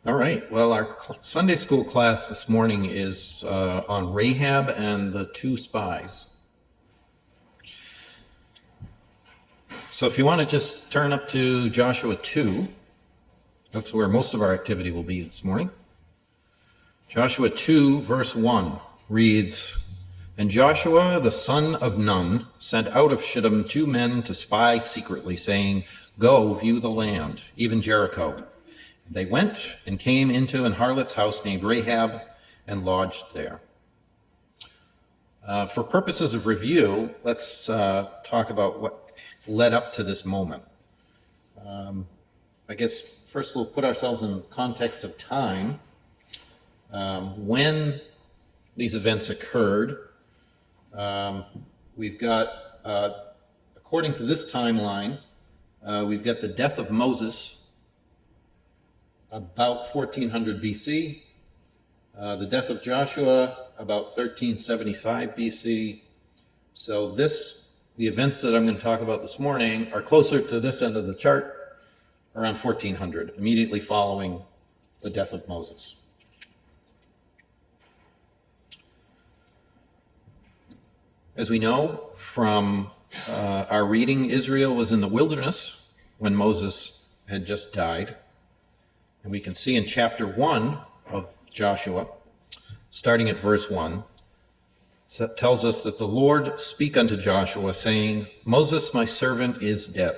All right. Well, our Sunday school class this morning is on Rahab and the two spies. So if you want to just turn up to Joshua 2, that's where most of our activity will be this morning. Joshua 2, verse 1 reads, "And Joshua the son of Nun sent out of Shittim 2 men to spy secretly, saying, 'Go view the land, even Jericho.' They went and came into an harlot's house named Rahab and lodged there." For purposes of review, let's talk about what led up to this moment. I guess first we'll put ourselves in context of time. When these events occurred, we've got, according to this timeline, we've got the death of Moses about 1400 BC, the death of Joshua about 1375 BC. So the events that I'm going to talk about this morning are closer to this end of the chart, around 1400, immediately following the death of Moses. As we know from our reading, Israel was in the wilderness when Moses had just died. And we can see in chapter 1 of Joshua, starting at verse 1, it tells us that the Lord spake unto Joshua, saying, "Moses my servant is dead.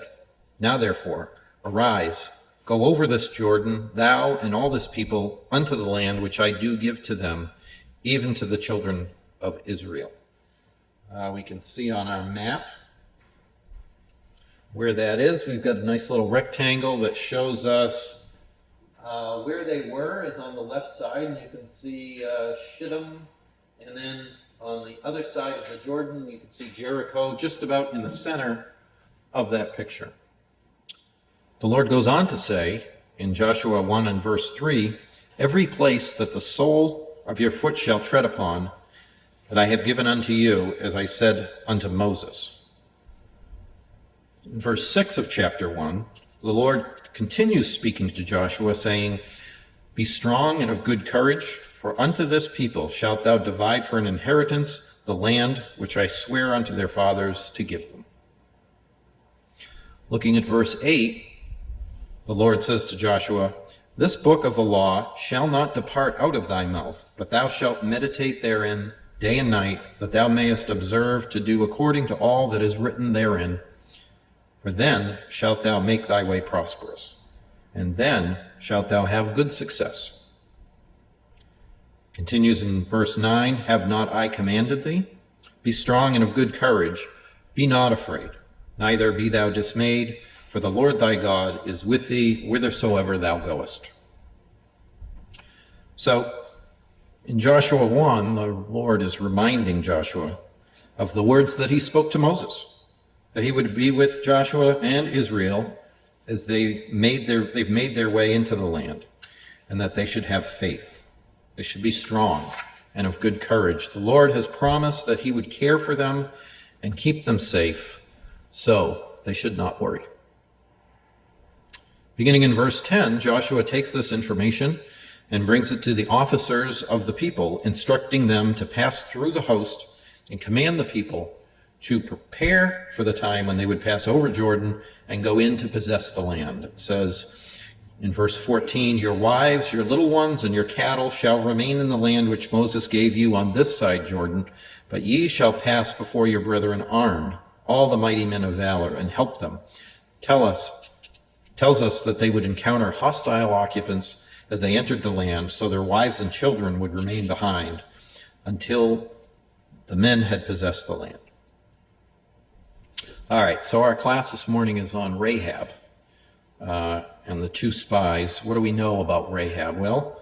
Now therefore, arise, go over this Jordan, thou and all this people, unto the land which I do give to them, even to the children of Israel." We can see on our map where that is. We've got a nice little rectangle that shows us where they were is on the left side, and you can see Shittim, and then on the other side of the Jordan, you can see Jericho, just about in the center of that picture. The Lord goes on to say in Joshua 1 and verse 3, "Every place that the sole of your foot shall tread upon, that I have given unto you, as I said unto Moses." In verse 6 of chapter 1, the Lord continues speaking to Joshua, saying, "Be strong and of good courage, for unto this people shalt thou divide for an inheritance the land which I swear unto their fathers to give them." Looking at verse 8, the Lord says to Joshua, "This book of the law shall not depart out of thy mouth, but thou shalt meditate therein day and night, that thou mayest observe to do according to all that is written therein. For then shalt thou make thy way prosperous, and then shalt thou have good success." Continues in verse 9, "Have not I commanded thee? Be strong and of good courage. Be not afraid, neither be thou dismayed, for the Lord thy God is with thee whithersoever thou goest." So, in Joshua 1, the Lord is reminding Joshua of the words that he spoke to Moses, that he would be with Joshua and Israel as they've made their way into the land, and that they should have faith. They should be strong and of good courage. The Lord has promised that he would care for them and keep them safe, so they should not worry. Beginning in verse 10, Joshua takes this information and brings it to the officers of the people, instructing them to pass through the host and command the people to prepare for the time when they would pass over Jordan and go in to possess the land. It says in verse 14, "Your wives, your little ones, and your cattle shall remain in the land which Moses gave you on this side Jordan, but ye shall pass before your brethren armed, all the mighty men of valor, and help them." Tells us that they would encounter hostile occupants as they entered the land, so their wives and children would remain behind until the men had possessed the land. All right, so our class this morning is on Rahab and the two spies. What do we know about Rahab? Well,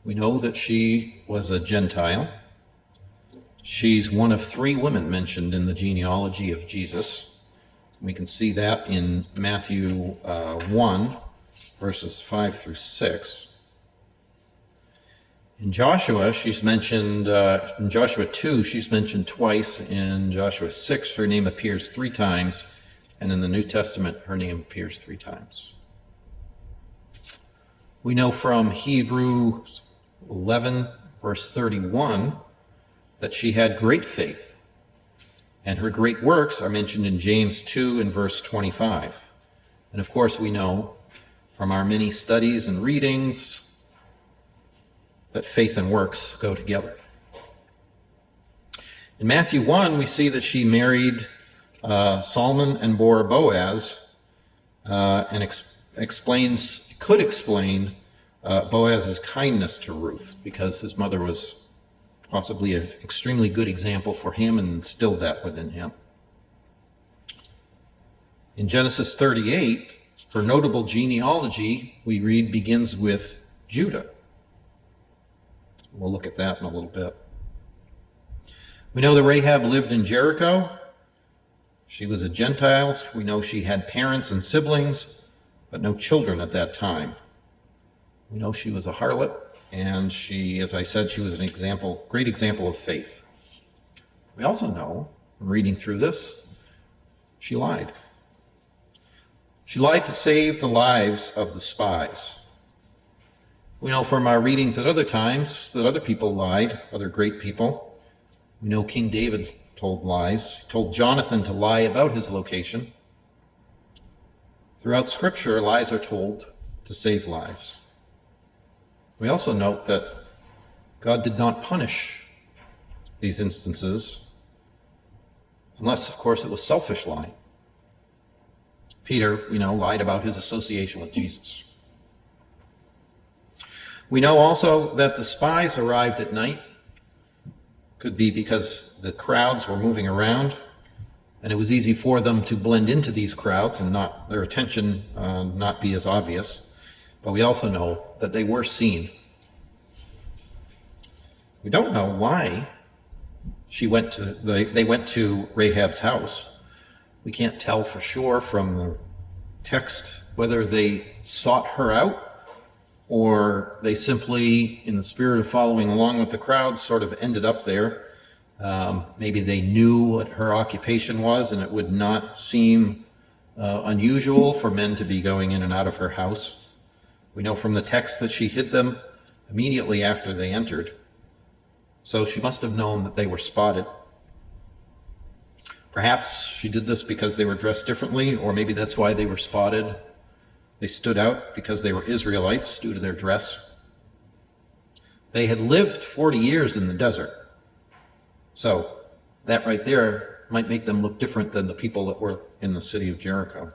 we know that she was a Gentile. She's one of 3 women mentioned in the genealogy of Jesus. We can see that in Matthew 1, verses 5 through 6. In Joshua, she's mentioned, in Joshua 2, she's mentioned twice. In Joshua 6, her name appears 3 times. And in the New Testament, her name appears 3 times. We know from Hebrews 11, verse 31, that she had great faith, and her great works are mentioned in James 2 and verse 25. And of course, we know from our many studies and readings that faith and works go together. In Matthew 1, we see that she married Solomon and bore Boaz, and could explain Boaz's kindness to Ruth, because his mother was possibly an extremely good example for him and instilled that within him. In Genesis 38, her notable genealogy, we read, begins with Judah. We'll look at that in a little bit. We know that Rahab lived in Jericho. She was a Gentile. We know she had parents and siblings, but no children at that time. We know she was a harlot, and she, as I said, she was an example, great example of faith. We also know, from reading through this, she lied. She lied to save the lives of the spies. We know from our readings at other times that other people lied, other great people. We know King David told lies. He told Jonathan to lie about his location. Throughout Scripture, lies are told to save lives. We also note that God did not punish these instances, unless, of course, it was selfish lying. Peter, lied about his association with Jesus. We know also that the spies arrived at night. Could be because the crowds were moving around, and it was easy for them to blend into these crowds and not their attention not be as obvious. But we also know that they were seen. We don't know why they went to Rahab's house. We can't tell for sure from the text whether they sought her out or they simply, in the spirit of following along with the crowd, sort of ended up there. Maybe they knew what her occupation was, and it would not seem unusual for men to be going in and out of her house. We know from the text that she hid them immediately after they entered. So she must have known that they were spotted. Perhaps she did this because they were dressed differently, or maybe that's why they were spotted. They stood out because they were Israelites due to their dress. They had lived 40 years in the desert. So that right there might make them look different than the people that were in the city of Jericho.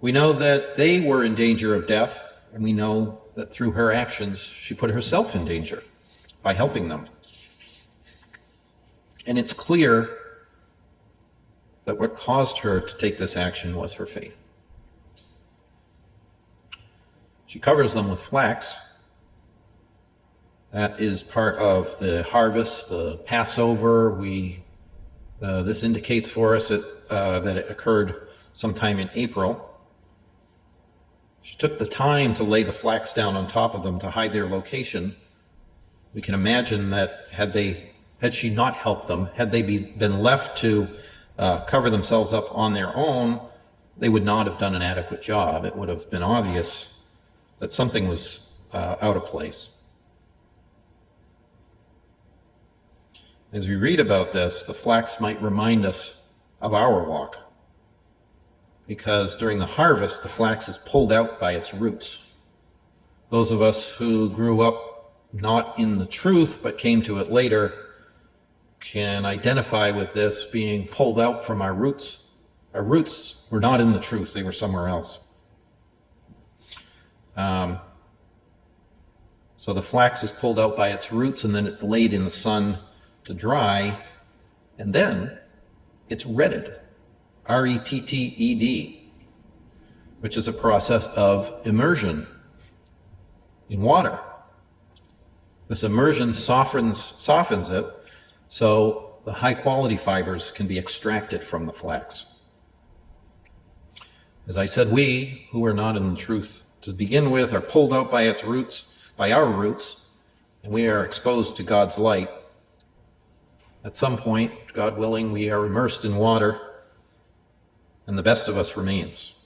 We know that they were in danger of death, and we know that through her actions, she put herself in danger by helping them. And it's clear that what caused her to take this action was her faith. She covers them with flax. That is part of the harvest, the Passover. This indicates for us that it occurred sometime in April. She took the time to lay the flax down on top of them to hide their location. We can imagine that had she not helped them, had they been left to cover themselves up on their own, they would not have done an adequate job. It would have been obvious that something was out of place. As we read about this, the flax might remind us of our walk, because during the harvest, the flax is pulled out by its roots. Those of us who grew up not in the truth but came to it later can identify with this being pulled out from our roots. Our roots were not in the truth, they were somewhere else. So the flax is pulled out by its roots, and then it's laid in the sun to dry, and then it's retted, R-E-T-T-E-D, which is a process of immersion in water. This immersion softens it, so the high-quality fibers can be extracted from the flax. As I said, we, who are not in the truth to begin with, are pulled out by its roots, by our roots, and we are exposed to God's light. At some point, God willing, we are immersed in water, and the best of us remains.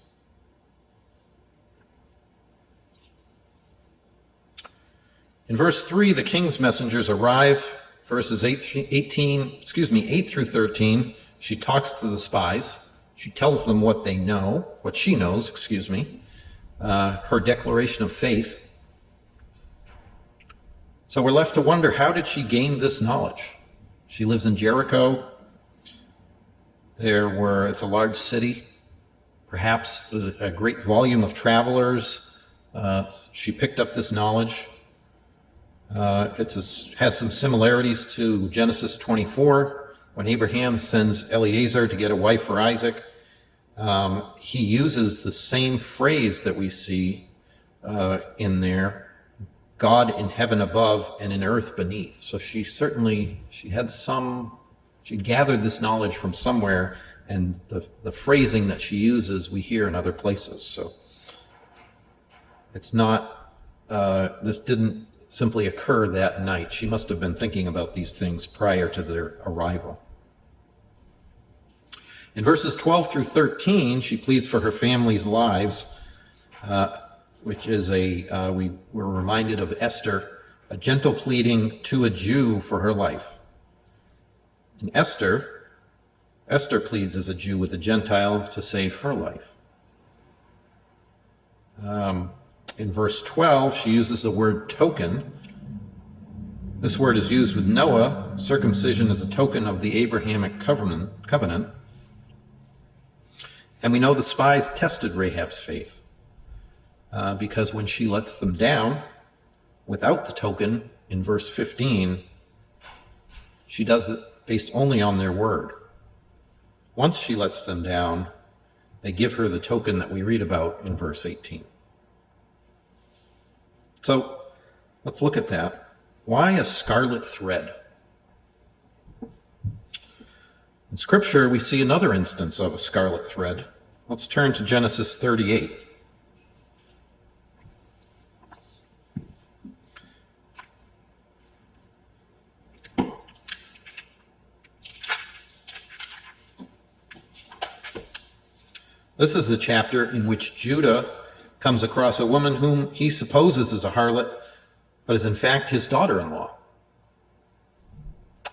In verse 3, the king's messengers arrive. Verses 8 through 13, she talks to the spies. She tells them what they know, what she knows, her declaration of faith. So we're left to wonder, how did she gain this knowledge? She lives in Jericho. It's a large city, perhaps a great volume of travelers. She picked up this knowledge. It has some similarities to Genesis 24, when Abraham sends Eliezer to get a wife for Isaac. He uses the same phrase that we see in there, God in heaven above and in earth beneath. So she gathered this knowledge from somewhere, and the phrasing that she uses we hear in other places. So it's not, this didn't simply occur that night. She must have been thinking about these things prior to their arrival. In verses 12 through 13, she pleads for her family's lives, which is we were reminded of Esther, a gentle pleading to a Jew for her life. And Esther pleads as a Jew with a Gentile to save her life. In verse 12, she uses the word token. This word is used with Noah. Circumcision is a token of the Abrahamic covenant. And we know the spies tested Rahab's faith because when she lets them down without the token in verse 15, she does it based only on their word. Once she lets them down, they give her the token that we read about in verse 18. So let's look at that. Why a scarlet thread? In Scripture, we see another instance of a scarlet thread. Let's turn to Genesis 38. This is the chapter in which Judah comes across a woman whom he supposes is a harlot, but is in fact his daughter-in-law.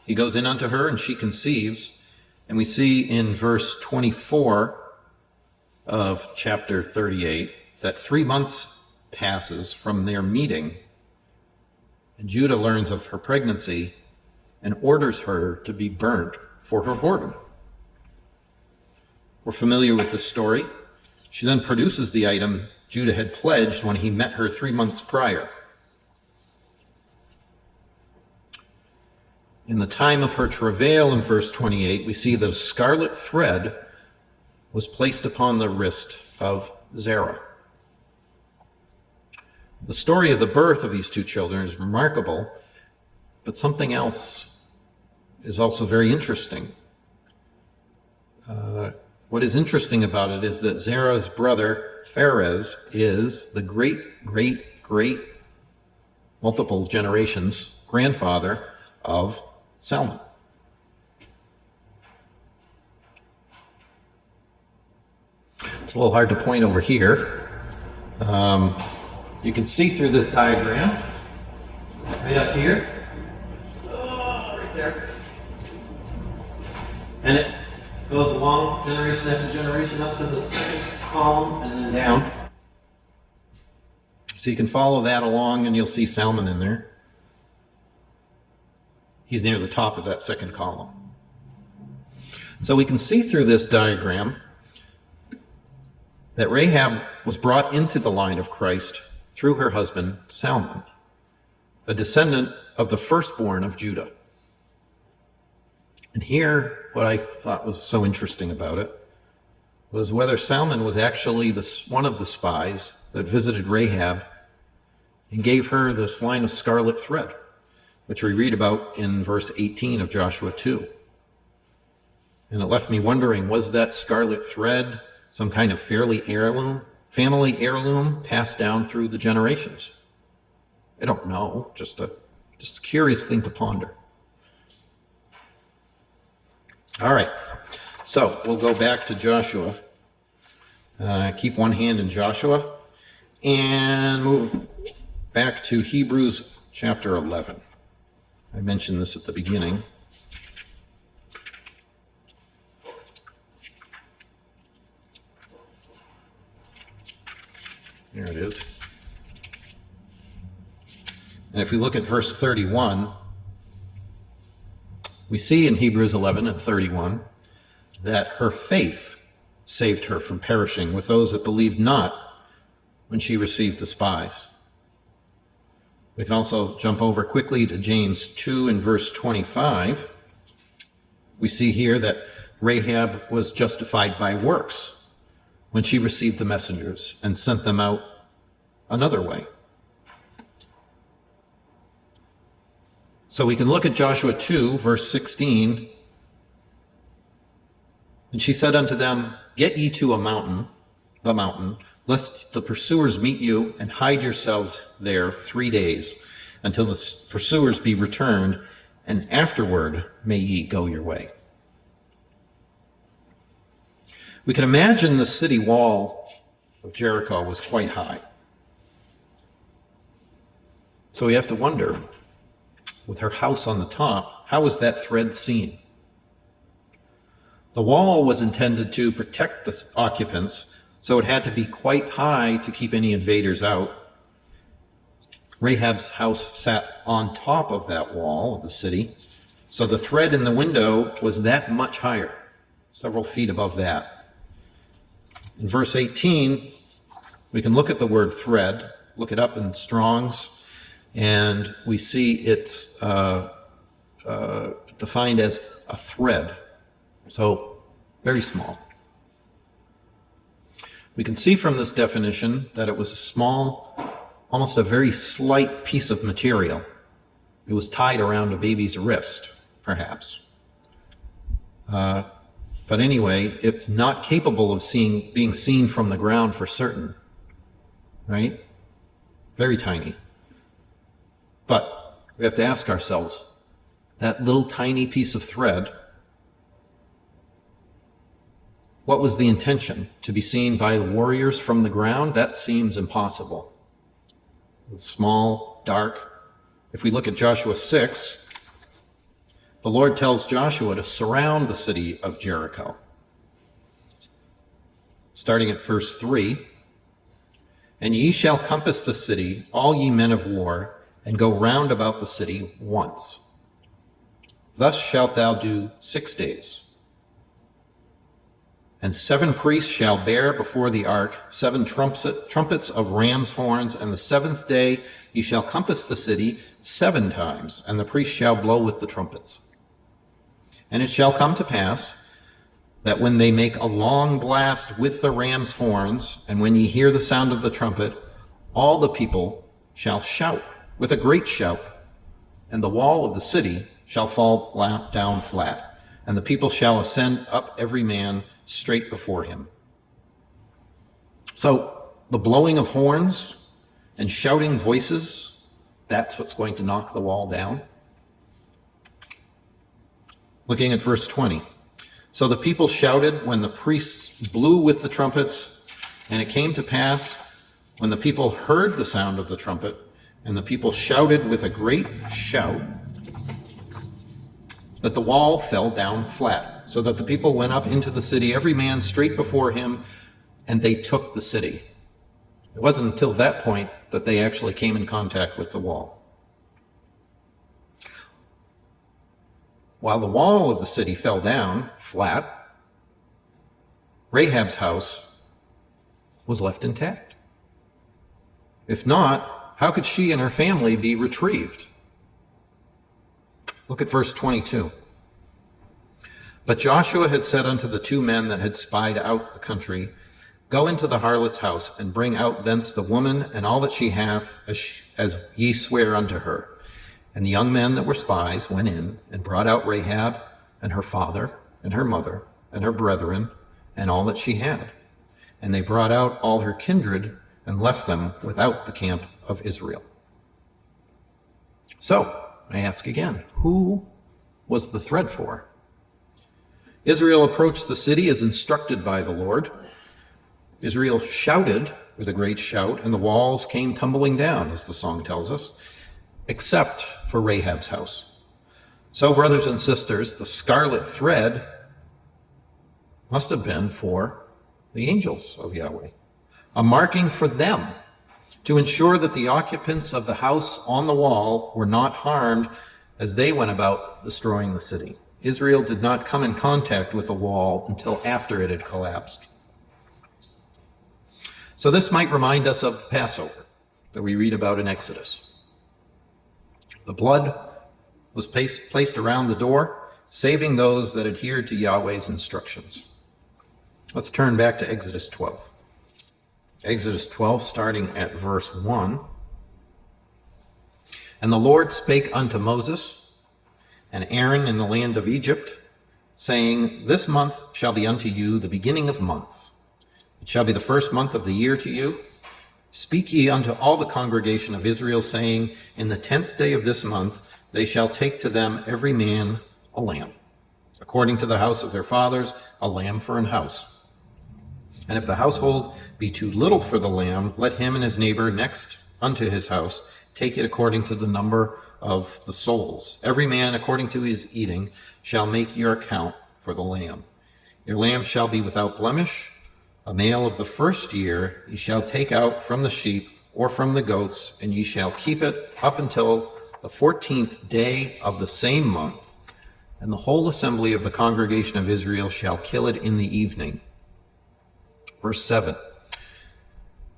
He goes in unto her, and she conceives, and we see in verse 24 of chapter 38 that 3 months passes from their meeting, and Judah learns of her pregnancy and orders her to be burnt for her whoredom. We're familiar with this story. She then produces the item Judah had pledged when he met her 3 months prior. In the time of her travail, in verse 28, we see the scarlet thread was placed upon the wrist of Zerah. The story of the birth of these two children is remarkable, but something else is also very interesting. What is interesting about it is that Zerah's brother, Pharez, is the great, multiple generations grandfather of Salmon. It's a little hard to point over here. You can see through this diagram, right up here, right there, and it goes along generation after generation up to the second column and then down. So you can follow that along and you'll see Salmon in there. He's near the top of that second column. So we can see through this diagram that Rahab was brought into the line of Christ through her husband, Salmon, a descendant of the firstborn of Judah. And here, what I thought was so interesting about it was whether Salmon was actually one of the spies that visited Rahab and gave her this line of scarlet thread, which we read about in verse 18 of Joshua 2. And it left me wondering, was that scarlet thread some kind of family heirloom passed down through the generations? I don't know, just a curious thing to ponder. All right, so we'll go back to Joshua. Keep one hand in Joshua and move back to Hebrews chapter 11. I mentioned this at the beginning. There it is. And if we look at verse 31, we see in Hebrews 11 and 31 that her faith saved her from perishing with those that believed not when she received the spies. We can also jump over quickly to James 2 and verse 25. We see here that Rahab was justified by works when she received the messengers and sent them out another way. So we can look at Joshua 2, verse 16. And she said unto them, Get ye to the mountain, lest the pursuers meet you, and hide yourselves there 3 days, until the pursuers be returned, and afterward may ye go your way. We can imagine the city wall of Jericho was quite high. So we have to wonder, with her house on the top, how was that thread seen? The wall was intended to protect the occupants, so it had to be quite high to keep any invaders out. Rahab's house sat on top of that wall of the city, so the thread in the window was that much higher, several feet above that. In verse 18, we can look at the word thread, look it up in Strong's, and we see it's defined as a thread, so very small. We can see from this definition that it was a small, almost a very slight piece of material. It was tied around a baby's wrist, perhaps. But anyway, it's not capable of being seen from the ground for certain, right? Very tiny. But we have to ask ourselves, that little tiny piece of thread, what was the intention? To be seen by the warriors from the ground? That seems impossible. It's small, dark. If we look at Joshua 6, the Lord tells Joshua to surround the city of Jericho. Starting at verse 3, And ye shall compass the city, all ye men of war, and go round about the city once. Thus shalt thou do 6 days. And 7 priests shall bear before the ark 7 trumpets of ram's horns, and the 7th day ye shall compass the city 7 times, and the priests shall blow with the trumpets. And it shall come to pass that when they make a long blast with the ram's horns, and when ye hear the sound of the trumpet, all the people shall shout with a great shout, and the wall of the city shall fall down flat, and the people shall ascend up every man straight before him. So the blowing of horns and shouting voices, that's what's going to knock the wall down. Looking at verse 20. So the people shouted when the priests blew with the trumpets, and it came to pass when the people heard the sound of the trumpet, and the people shouted with a great shout, that the wall fell down flat, so that the people went up into the city, every man straight before him, and they took the city. It wasn't until that point that they actually came in contact with the wall. While the wall of the city fell down flat, Rahab's house was left intact. If not, how could she and her family be retrieved? Look at verse 22. But Joshua had said unto the 2 men that had spied out the country, Go into the harlot's house, and bring out thence the woman and all that she hath, as ye swear unto her. And the young men that were spies went in, and brought out Rahab, and her father, and her mother, and her brethren, and all that she had. And they brought out all her kindred, and left them without the camp of Israel. So, I ask again, who was the thread for? Israel approached the city as instructed by the Lord. Israel shouted with a great shout, and the walls came tumbling down, as the song tells us. except for Rahab's house. So, brothers and sisters, the scarlet thread must have been for the angels of Yahweh, a marking for them to ensure that the occupants of the house on the wall were not harmed as they went about destroying the city. Israel did not come in contact with the wall until after it had collapsed. So this might remind us of the Passover that we read about in Exodus. The blood was placed around the door, saving those that adhered to Yahweh's instructions. Let's turn back to Exodus 12. Exodus 12, starting at verse 1. And the Lord spake unto Moses and Aaron in the land of Egypt, saying, This month shall be unto you the beginning of months. It shall be the first month of the year to you. Speak ye unto all the congregation of Israel, saying, In the 10th day of this month they shall take to them every man a lamb, according to the house of their fathers, a lamb for an house. And if the household be too little for the lamb, let him and his neighbor next unto his house take it according to the number of the souls. Every man according to his eating shall make your account for the lamb. Your lamb shall be without blemish, a male of the first year. Ye shall take out from the sheep or from the goats, and ye shall keep it up until the 14th day of the same month. And the whole assembly of the congregation of Israel shall kill it in the evening. Verse 7.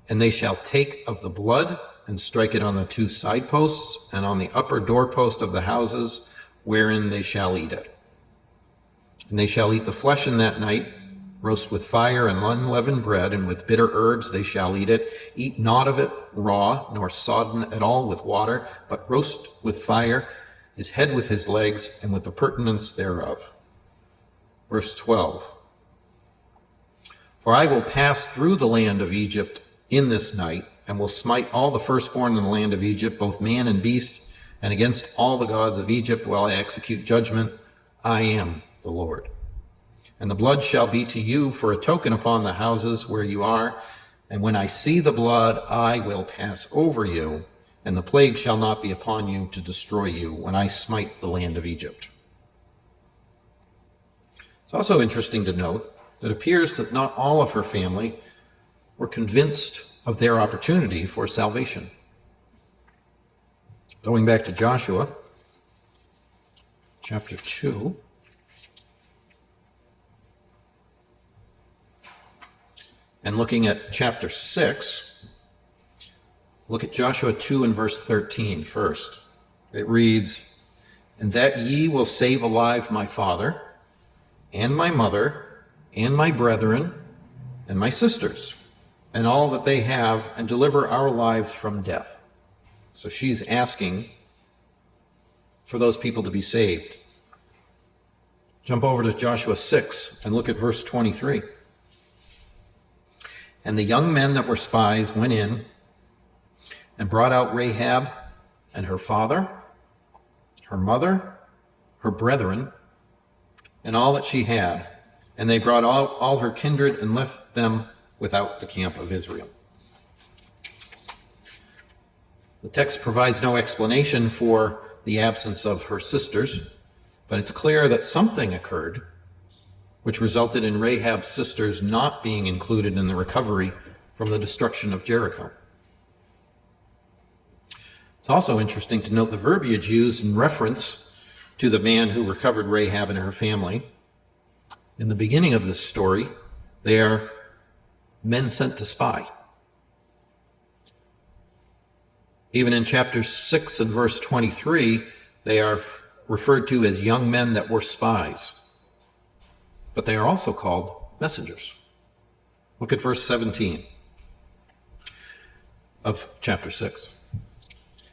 And they shall take of the blood and strike it on the two side posts and on the upper doorpost of the houses wherein they shall eat it. And they shall eat the flesh in that night, roast with fire and unleavened bread, and with bitter herbs they shall eat it. Eat not of it raw, nor sodden at all with water, but roast with fire his head with his legs, and with the purtenance thereof. Verse 12. For I will pass through the land of Egypt in this night, and will smite all the firstborn in the land of Egypt, both man and beast, and against all the gods of Egypt while I execute judgment. I am the Lord. And the blood shall be to you for a token upon the houses where you are, and when I see the blood, I will pass over you, and the plague shall not be upon you to destroy you when I smite the land of Egypt. It's also interesting to note that it appears that not all of her family were convinced of their opportunity for salvation. Going back to Joshua, chapter 2, and looking at chapter 6, look at Joshua 2 and verse 13 first. It reads, And that ye will save alive my father, and my mother, and my brethren, and my sisters, and all that they have, and deliver our lives from death. So she's asking for those people to be saved. Jump over to Joshua 6 and look at verse 23. And the young men that were spies went in and brought out Rahab and her father, her mother, her brethren, and all that she had. And they brought all her kindred and left them without the camp of Israel. The text provides no explanation for the absence of her sisters, but it's clear that something occurred which resulted in Rahab's sisters not being included in the recovery from the destruction of Jericho. It's also interesting to note the verbiage used in reference to the man who recovered Rahab and her family. In the beginning of this story, they are men sent to spy. Even in chapter 6 and verse 23, they are referred to as young men that were spies. But they are also called messengers. Look at verse 17 of chapter 6.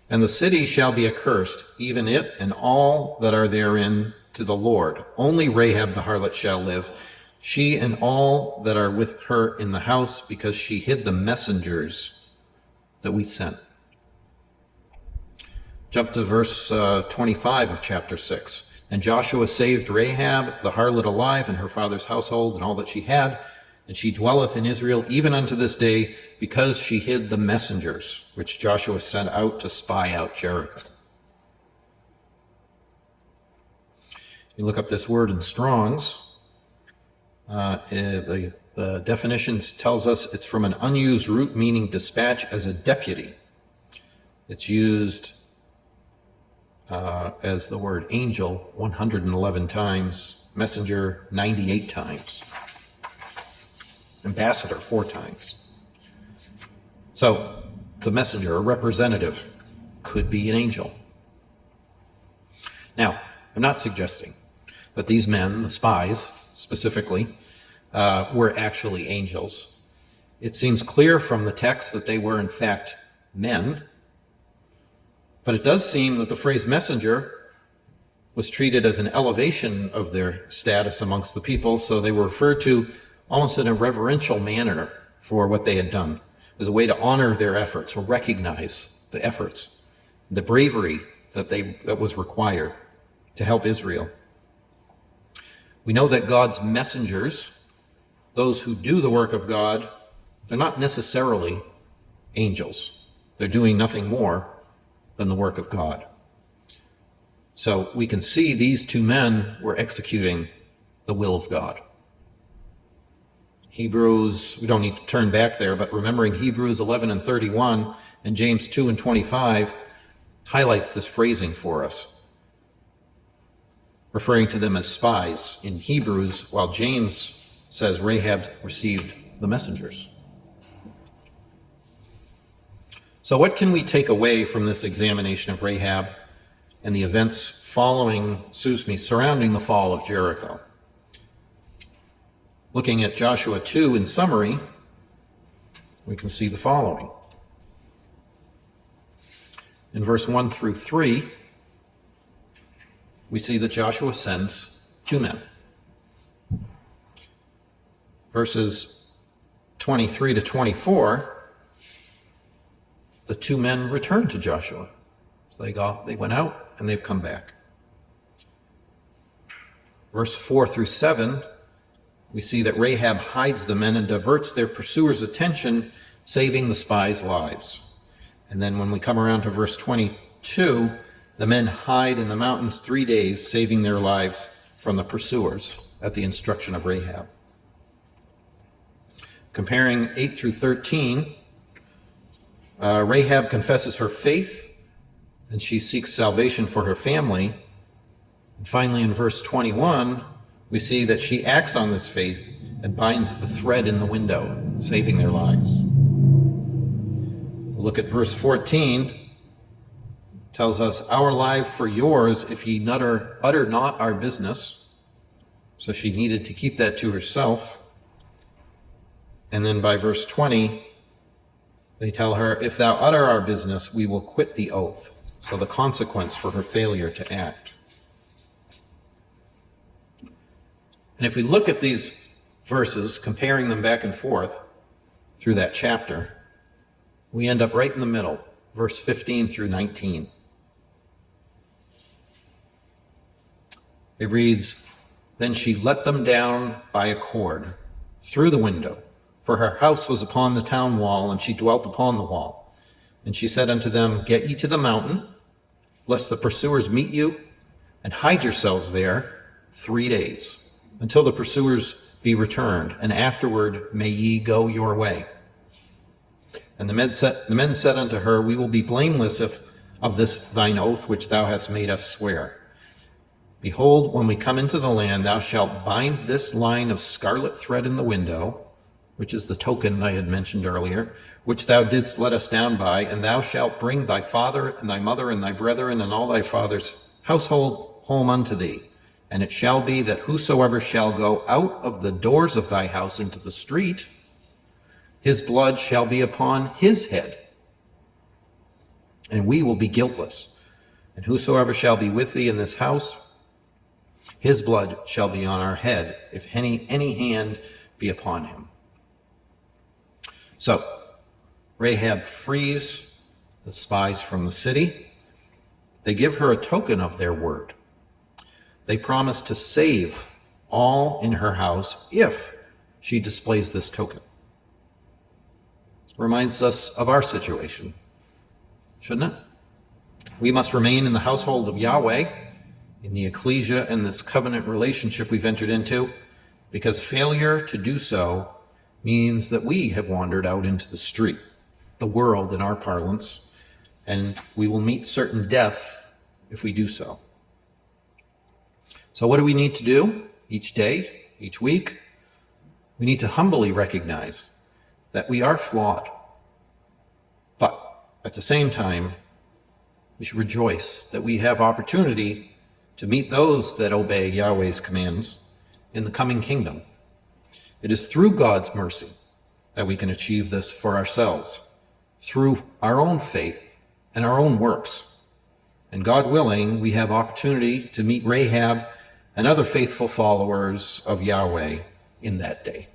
And the city shall be accursed, even it and all that are therein, to the Lord. Only Rahab the harlot shall live, she and all that are with her in the house, because she hid the messengers that we sent. Jump to verse 25 of chapter 6. And Joshua saved Rahab the harlot alive, and her father's household, and all that she had, and she dwelleth in Israel even unto this day, because she hid the messengers which Joshua sent out to spy out Jericho. You look up this word in Strong's. The definitions tells us it's from an unused root meaning dispatch as a deputy. It's used as the word angel 111 times, messenger 98 times, ambassador 4 times. So the messenger, a representative, could be an angel. Now, I'm not suggesting that these men, the spies specifically, were actually angels. It seems clear from the text that they were in fact men, but it does seem that the phrase messenger was treated as an elevation of their status amongst the people, so they were referred to almost in a reverential manner for what they had done, as a way to honor their efforts or recognize the efforts, the bravery that was required to help Israel. We know that God's messengers, those who do the work of God, they're not necessarily angels. They're doing nothing more than the work of God. So we can see these 2 men were executing the will of God. Hebrews, we don't need to turn back there, but remembering Hebrews 11 and 31 and James 2 and 25 highlights this phrasing for us, referring to them as spies in Hebrews, while James says Rahab received the messengers. So what can we take away from this examination of Rahab and the events surrounding the fall of Jericho? Looking at Joshua 2 in summary, we can see the following. In verse 1 through 3, we see that Joshua sends 2 men. Verses 23 to 24, the 2 men returned to Joshua. So they went out and they've come back. Verse 4 through 7, we see that Rahab hides the men and diverts their pursuers' attention, saving the spies' lives. And then when we come around to verse 22, the men hide in the mountains 3 days, saving their lives from the pursuers at the instruction of Rahab. Comparing 8 through 13, Rahab confesses her faith and she seeks salvation for her family. And finally, in verse 21, we see that she acts on this faith and binds the thread in the window, saving their lives. Look at verse 14. It tells us, "Our life for yours, if ye utter not our business." So she needed to keep that to herself. And then by verse 20, they tell her, "If thou utter our business, we will quit the oath." So the consequence for her failure to act. And if we look at these verses, comparing them back and forth through that chapter, we end up right in the middle, verse 15 through 19. It reads, "Then she let them down by a cord through the window, for her house was upon the town wall, and she dwelt upon the wall. And she said unto them, Get ye to the mountain, lest the pursuers meet you, and hide yourselves there 3 days, until the pursuers be returned, and afterward may ye go your way. And the men said unto her, We will be blameless of this thine oath which thou hast made us swear. Behold, when we come into the land, thou shalt bind this line of scarlet thread in the window," which is the token I had mentioned earlier, "which thou didst let us down by, and thou shalt bring thy father and thy mother and thy brethren and all thy father's household home unto thee. And it shall be that whosoever shall go out of the doors of thy house into the street, his blood shall be upon his head, and we will be guiltless. And whosoever shall be with thee in this house, his blood shall be on our head, if any hand be upon him." So, Rahab frees the spies from the city. They give her a token of their word. They promise to save all in her house if she displays this token. Reminds us of our situation, shouldn't it? We must remain in the household of Yahweh in the ecclesia and this covenant relationship we've entered into, because failure to do so means that we have wandered out into the street, the world in our parlance, and we will meet certain death if we do so. So what do we need to do each day, each week? We need to humbly recognize that we are flawed, but at the same time, we should rejoice that we have opportunity to meet those that obey Yahweh's commands in the coming kingdom. It is through God's mercy that we can achieve this for ourselves, through our own faith and our own works. And God willing, we have opportunity to meet Rahab and other faithful followers of Yahweh in that day.